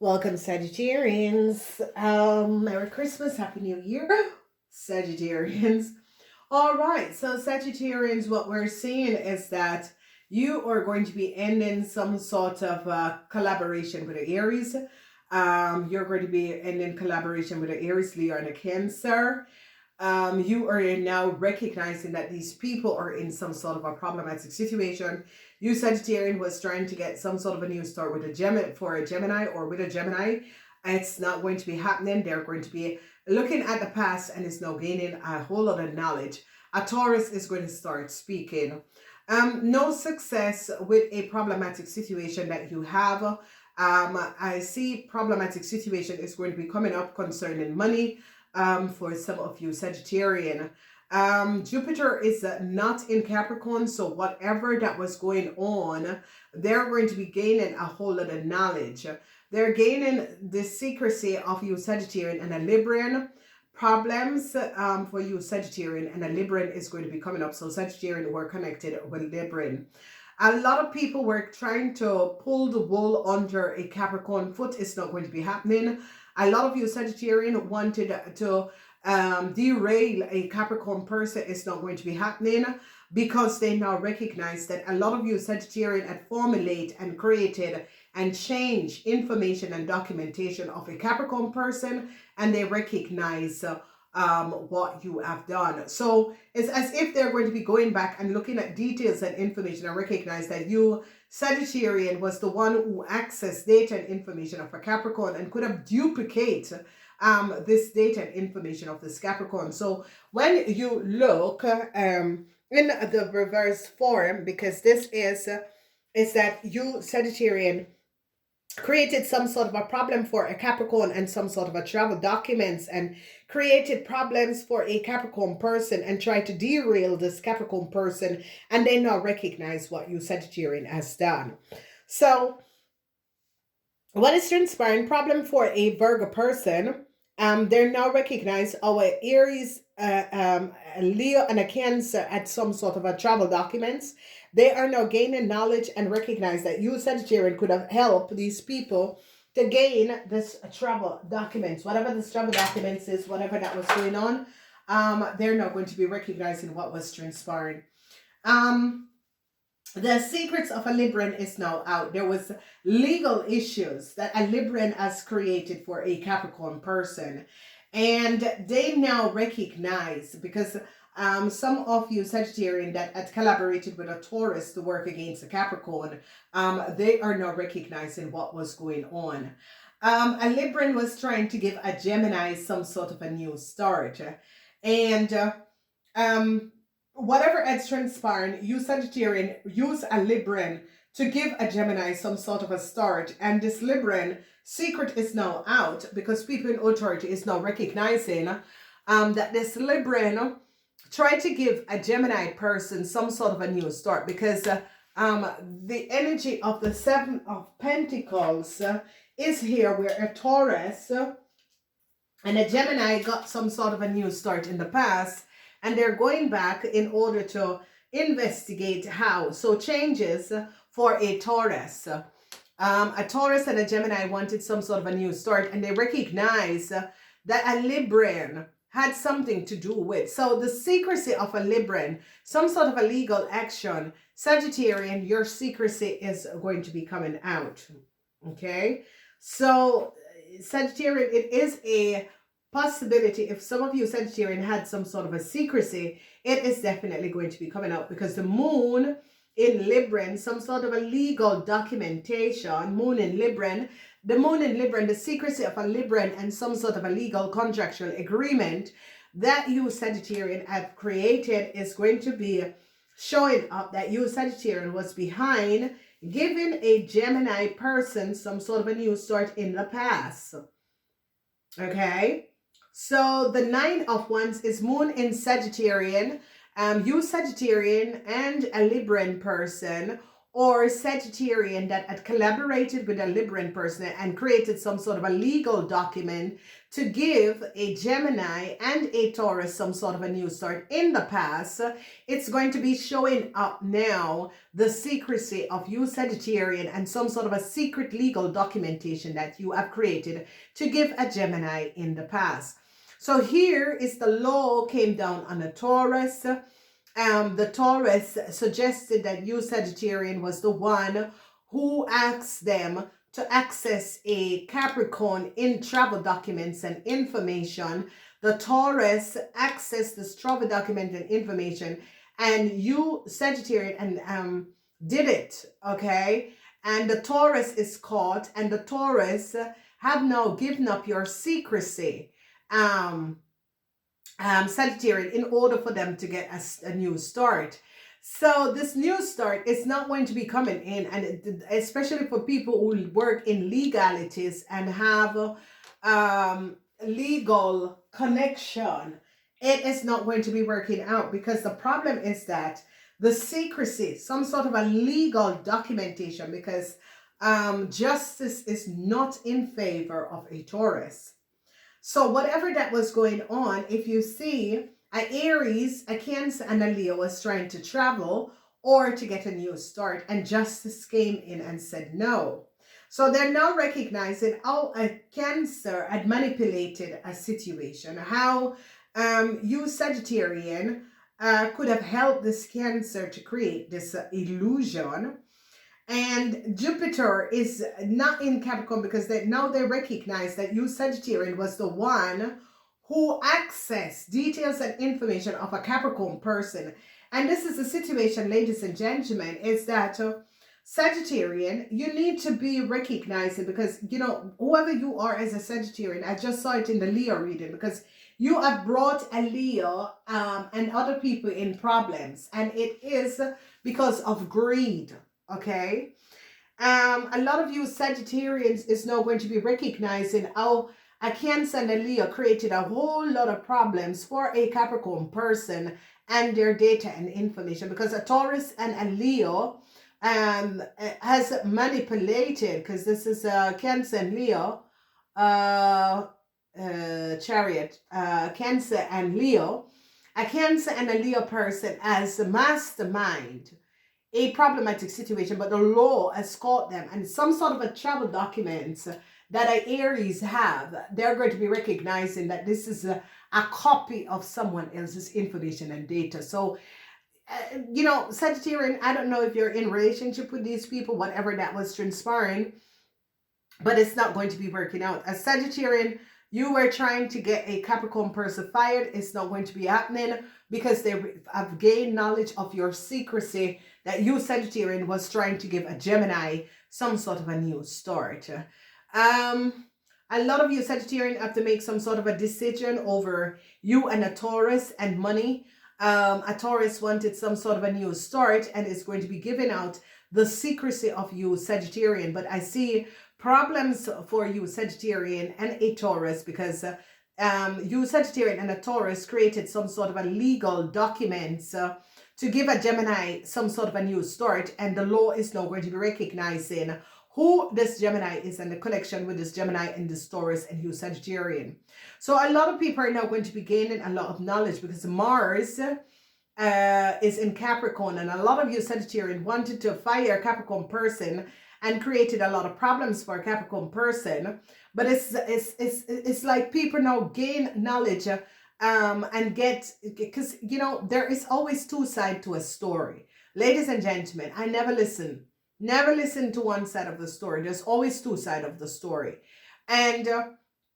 Welcome, Sagittarians. Merry Christmas, Happy New Year, Sagittarians. All right, so Sagittarians, what we're seeing is that you are going to be ending some sort of collaboration with the Aries. You're going to be ending collaboration with the Aries, Leo, and the Cancer. You are now recognizing that these people are in some sort of a problematic situation. You Sagittarian was trying to get some sort of a new start with a Gemini or with a Gemini. It's not going to be happening. They're going to be looking at the past and is now gaining a whole lot of knowledge. A Taurus is going to start speaking. No success with a problematic situation that you have. I see problematic situation is going to be coming up concerning money. For some of you Sagittarian. Jupiter is not in Capricorn, so whatever that was going on, they're going to be gaining a whole lot of knowledge. They're gaining the secrecy of you Sagittarian and a Libran. Problems for you Sagittarian and a Libran is going to be coming up. So Sagittarian were connected with Libran. A lot of people were trying to pull the wool under a Capricorn foot. It's not going to be happening. A lot of you Sagittarian wanted to derail a Capricorn person. It's not going to be happening because they now recognize that a lot of you Sagittarian had formulated and created and changed information and documentation of a Capricorn person, and they recognize what you have done. So it's as if they're going to be going back and looking at details and information and recognize that you Sagittarian was the one who accessed data and information of a Capricorn and could have duplicated this data and information of this Capricorn. So when you look in the reverse form, because this is that you Sagittarian created some sort of a problem for a Capricorn and some sort of a travel documents and created problems for a Capricorn person and tried to derail this Capricorn person, and they now recognize what you Sagittarian has done. So what is transpiring problem for a Virgo person, they're now recognize our Aries, Leo, and a Cancer at some sort of a travel documents. They are now gaining knowledge and recognize that you Sagittarian could have helped these people to gain this travel documents. Whatever this travel documents is, whatever that was going on, they're now going to be recognizing what was transpiring. The secrets of a Libran is now out. There was legal issues that a Libran has created for a Capricorn person. And they now recognize, because some of you Sagittarian that had collaborated with a Taurus to work against a Capricorn, they are now recognizing what was going on. A Libran was trying to give a Gemini some sort of a new start. And whatever has transpired, you Sagittarian use a Libran to give a Gemini some sort of a start. And this Libran secret is now out because people in authority is now recognizing that this Libran tried to give a Gemini person some sort of a new start, because the energy of the Seven of Pentacles is here, where a Taurus and a Gemini got some sort of a new start in the past, and they're going back in order to investigate how. So changes for a Taurus. A Taurus and a Gemini wanted some sort of a new start, and they recognize that a Libran had something to do with. So the secrecy of a Libran, some sort of a legal action, Sagittarian, your secrecy is going to be coming out. Okay? So Sagittarian, it is a possibility. If some of you Sagittarian had some sort of a secrecy, it is definitely going to be coming out, because the moon in Libran, some sort of a legal documentation, moon in Libran, the moon in Libran, the secrecy of a Libran and some sort of a legal contractual agreement that you Sagittarian have created is going to be showing up that you Sagittarian was behind giving a Gemini person some sort of a new start in the past. Okay? So the Nine of Wands is moon in Sagittarian. You Sagittarian and a Libran person or Sagittarian that had collaborated with a Libran person and created some sort of a legal document to give a Gemini and a Taurus some sort of a new start in the past, it's going to be showing up now, the secrecy of you Sagittarian and some sort of a secret legal documentation that you have created to give a Gemini in the past. So here is the law came down on a Taurus. The Taurus suggested that you Sagittarian was the one who asked them to access a Capricorn in travel documents and information. The Taurus accessed this travel document and information, and you Sagittarian and did it, okay? And the Taurus is caught, and the Taurus have now given up your secrecy. Sagittarian, in order for them to get a new start. So this new start is not going to be coming in, and especially for people who work in legalities and have legal connection, it is not going to be working out, because the problem is that the secrecy, some sort of a legal documentation, because justice is not in favor of a Taurus. So whatever that was going on, if you see a Aries, a Cancer, and a Leo was trying to travel or to get a new start, and justice came in and said no. So they're now recognizing how a Cancer had manipulated a situation, how you Sagittarian could have helped this Cancer to create this illusion. And Jupiter is not in Capricorn, because now they recognize that you Sagittarian was the one who accessed details and information of a Capricorn person. And this is the situation, ladies and gentlemen, is that Sagittarian, you need to be recognizing, because, you know, whoever you are as a Sagittarian, I just saw it in the Leo reading, because you have brought a Leo and other people in problems, and it is because of greed. Okay, a lot of you Sagittarians is now going to be recognizing how a Cancer and a Leo created a whole lot of problems for a Capricorn person and their data and information, because a Taurus and a Leo has manipulated, because this is a Cancer and Leo chariot, Cancer and Leo. A Cancer and a Leo person as a mastermind a problematic situation, but the law has caught them, and some sort of a travel documents that a Aries have, they're going to be recognizing that this is a copy of someone else's information and data. So, you know, Sagittarian, I don't know if you're in relationship with these people, whatever that was transpiring, but it's not going to be working out. As Sagittarian, you were trying to get a Capricorn person fired. It's not going to be happening, because they have gained knowledge of your secrecy, that you Sagittarian was trying to give a Gemini some sort of a new start. A lot of you Sagittarian have to make some sort of a decision over you and a Taurus and money. A Taurus wanted some sort of a new start and is going to be giving out the secrecy of you Sagittarian. But I see problems for you Sagittarian and a Taurus, because you Sagittarian and a Taurus created some sort of a legal documents to give a Gemini some sort of a new start, and the law is now going to be recognizing who this Gemini is and the connection with this Gemini and this Taurus and you Sagittarian. So a lot of people are now going to be gaining a lot of knowledge, because Mars is in Capricorn, and a lot of you Sagittarian wanted to fire a Capricorn person and created a lot of problems for a Capricorn person. But it's like people now gain knowledge and get, because, you know, there is always two sides to a story. Ladies and gentlemen, I never listen to one side of the story. There's always two sides of the story. And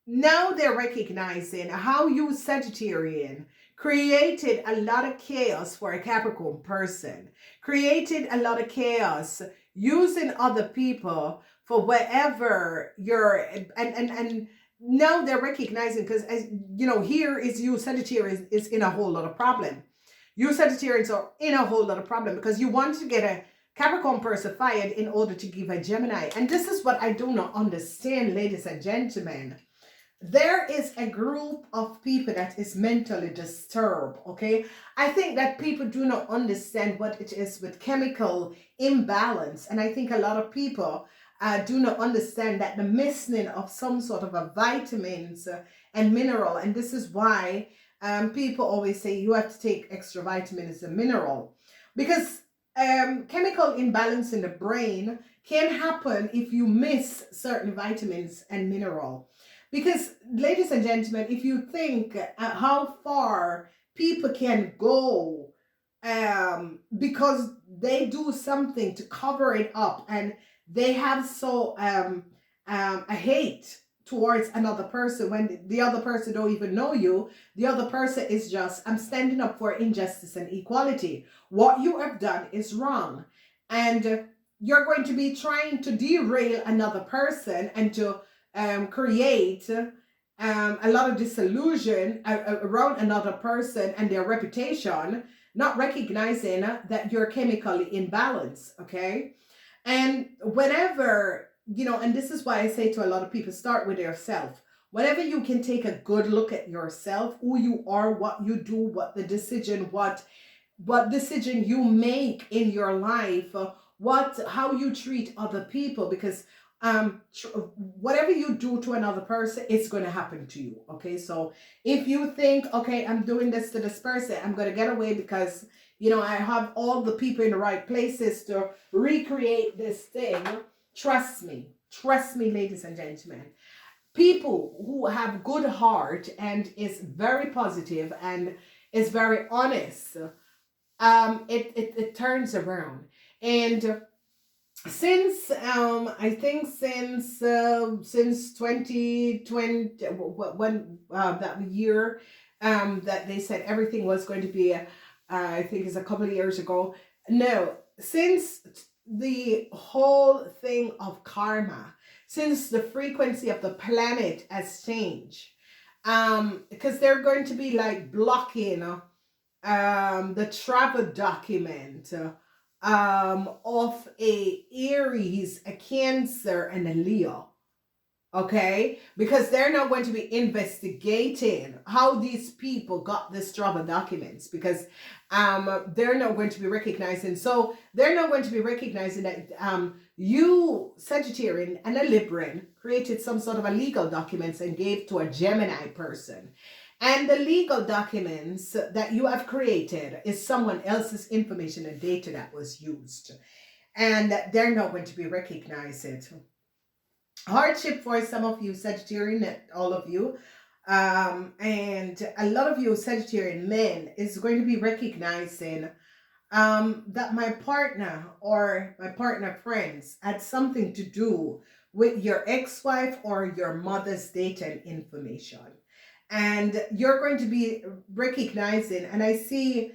now they're recognizing how you Sagittarian created a lot of chaos for a Capricorn person, created a lot of chaos using other people for whatever you're, and now they're recognizing, because, as you know, here is you Sagittarius is in a whole lot of problem. You Sagittarians are in a whole lot of problem, because you want to get a Capricorn person fired in order to give a Gemini. And this is what I do not understand, ladies and gentlemen. there is a group of people that is mentally disturbed. Okay, I think that people do not understand what it is with chemical imbalance, and I think a lot of people do not understand that the missing of some sort of a vitamins and mineral, and this is why people always say you have to take extra vitamins and mineral, because chemical imbalance in the brain can happen if you miss certain vitamins and mineral. Because, ladies and gentlemen, if you think how far people can go because they do something to cover it up, and they have so a hate towards another person when the other person don't even know you. The other person is just, I'm standing up for injustice and equality. What you have done is wrong, and you're going to be trying to derail another person and to create a lot of disillusion around another person and their reputation, not recognizing that you're chemically imbalanced. Okay, and whenever, and this is why I say to a lot of people, start with yourself. Whenever you can take a good look at yourself, who you are, what you do, what decision you make in your life, how you treat other people, because whatever you do to another person, it's going to happen to you. Okay, so if you think, okay, I'm doing this to this person, I'm going to get away because I have all the people in the right places to recreate this thing. Trust me, ladies and gentlemen, people who have good heart and is very positive and is very honest, it turns around. And since I think since 2020, when that year that they said everything was going to be I think it's a couple of years ago. No, since the whole thing of karma, since the frequency of the planet has changed, because they're going to be like blocking the travel document of a Aries, a Cancer, and a Leo. Okay, because they're not going to be investigating how these people got this travel documents, because they're not going to be recognizing. So they're not going to be recognizing that you, Sagittarian and a Libran, created some sort of a legal documents and gave to a Gemini person. And the legal documents that you have created is someone else's information and data that was used. And they're not going to be recognized. Hardship for some of you Sagittarian, all of you. And a lot of you Sagittarian men is going to be recognizing that my partner or my partner friends had something to do with your ex-wife or your mother's data and information. And you're going to be recognizing, and I see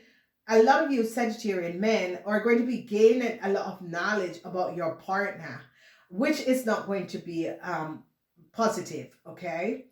a lot of you Sagittarian men are going to be gaining a lot of knowledge about your partner, which is not going to be positive. Okay,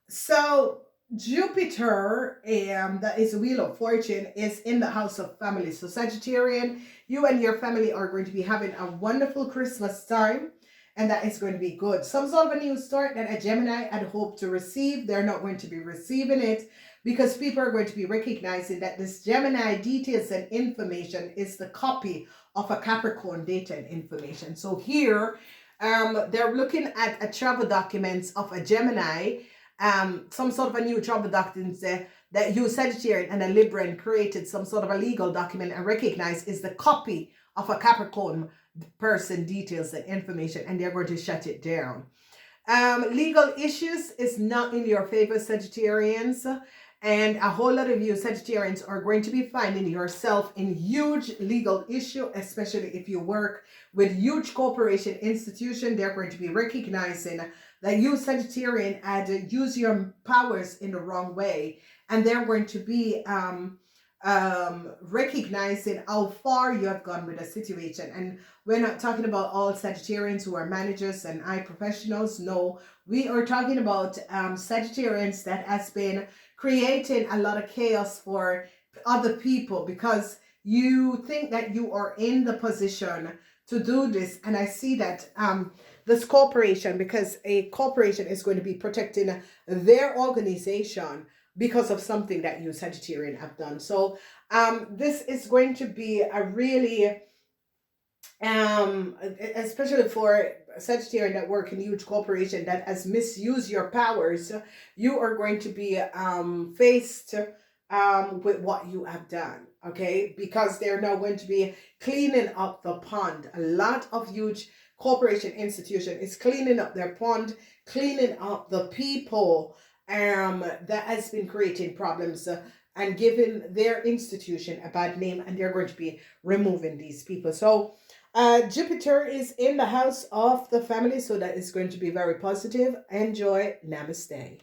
so Jupiter, that is a wheel of fortune, is in the house of family. So Sagittarian, you and your family are going to be having a wonderful Christmas time, and that is going to be good. Some sort of a new start that a Gemini had hoped to receive, they're not going to be receiving it, because people are going to be recognizing that this Gemini details and information is the copy of a Capricorn data and information. So here, they're looking at a travel documents of a Gemini, some sort of a new travel documents that you Sagittarian and a Libran created some sort of a legal document and recognize is the copy of a Capricorn person details and information, and they're going to shut it down. Legal issues is not in your favor, Sagittarians, and a whole lot of you Sagittarians are going to be finding yourself in huge legal issue, especially if you work with huge corporation institution. They're going to be recognizing that you Sagittarian had used your powers in the wrong way, and they're going to be recognizing how far you have gone with a situation. And we're not talking about all Sagittarians who are managers and high professionals. No, we are talking about Sagittarians that has been creating a lot of chaos for other people because you think that you are in the position to do this. And I see that this corporation, because a corporation is going to be protecting their organization because of something that you Sagittarian have done. So this is going to be a really especially for Sagittarian that work in huge corporation that has misused your powers, you are going to be faced with what you have done, okay? Because they're now going to be cleaning up the pond. A lot of huge corporation institution is cleaning up their pond, cleaning up the people that has been creating problems, and giving their institution a bad name, and they're going to be removing these people. So Jupiter is in the house of the family, so that is going to be very positive. Enjoy. Namaste.